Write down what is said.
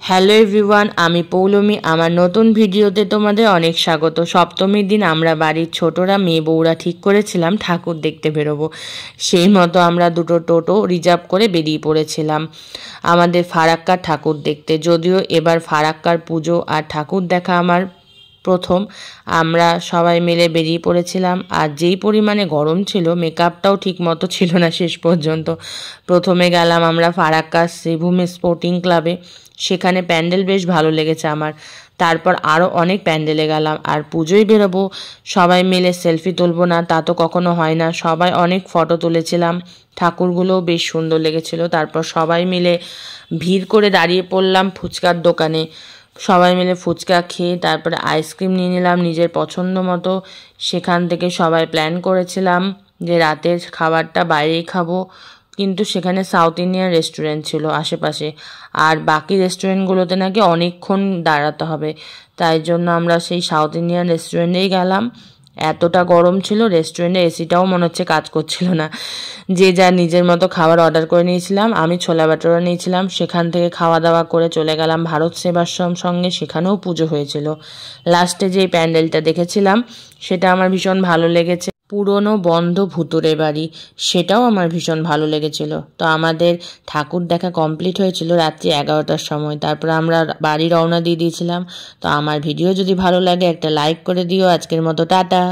Hello everyone, আমি পৌলমী। আমার নতুন ভিডিওতে তোমাদের অনেক স্বাগত। সপ্তমীর দিন আমরা বাড়ির ছোটরা মেয়ে বউরা ঠিক করেছিলাম ঠাকুর দেখতে বেরোবো। সেই মতো আমরা দুটো টোটো রিজার্ভ করে বেরিয়ে পড়েছিলাম আমাদের ফারাক্কার ঠাকুর দেখতে। যদিও এবার ফারাক্কার পুজো আর ঠাকুর দেখা আমার প্রথম। আমরা সবাই মিলে বেরিয়ে পড়েছিলাম, আর যেই পরিমাণে গরম ছিল মেকআপটাও ঠিক মতো ছিল না শেষ পর্যন্ত। প্রথমে গেলাম আমরা ফারাক্কার শ্রীভূমি স্পোর্টিং ক্লাবে, সেখানে প্যান্ডেল বেশ ভালো লেগেছে আমার। তারপর আরও অনেক প্যান্ডেলে গেলাম, আর পুজোয় বেরোবো সবাই মিলে সেলফি তুলবো না তা তো কখনো হয় না। সবাই অনেক ফটো তুলেছিলাম, ঠাকুরগুলোও বেশ সুন্দর লেগেছিল। তারপর সবাই মিলে ভিড় করে দাঁড়িয়ে পড়লাম ফুচকার দোকানে। সবাই মিলে ফুচকা খেয়ে তারপরে আইসক্রিম নিয়ে নিলাম নিজের পছন্দ মতো। সেখান থেকে সবাই প্ল্যান করেছিলাম যে রাতের খাবারটা বাইরেই খাবো, কিন্তু সেখানে সাউথ ইন্ডিয়ান রেস্টুরেন্ট ছিল আশেপাশে, আর বাকি রেস্টুরেন্টগুলোতে নাকি অনেকক্ষণ দাঁড়াতে হবে। তাই জন্য আমরা সেই সাউথ ইন্ডিয়ান রেস্টুরেন্টেই গেলাম। এতটা গরম ছিল, রেস্টুরেন্টে এসিটাও মনে হচ্ছে কাজ করছিল না। যে যা নিজের মতো খাবার অর্ডার করে নিয়েছিলাম। আমি ছোলা ভাটোরা নিয়েছিলাম। সেখান থেকে খাওয়া দাওয়া করে চলে গেলাম ভারত সেবাশ্রম সঙ্গে, সেখানেও পুজো হয়েছিল। লাস্টে যে প্যান্ডেলটা দেখেছিলাম সেটা আমার ভীষণ ভালো লেগেছে, পুরনো বন্ধ ভুতুরে বাড়ি, সেটাও আমার ভীষণ ভালো লেগেছিল। তো আমাদের ঠাকুর দেখা কমপ্লিট হয়েছিল রাত্রি 11টার সময়। তারপর আমরা বাড়ি রওনা দিয়ে দিয়েছিলাম। তো আমার ভিডিও যদি ভালো লাগে একটা লাইক করে দিও। আজকের মতো টাটা।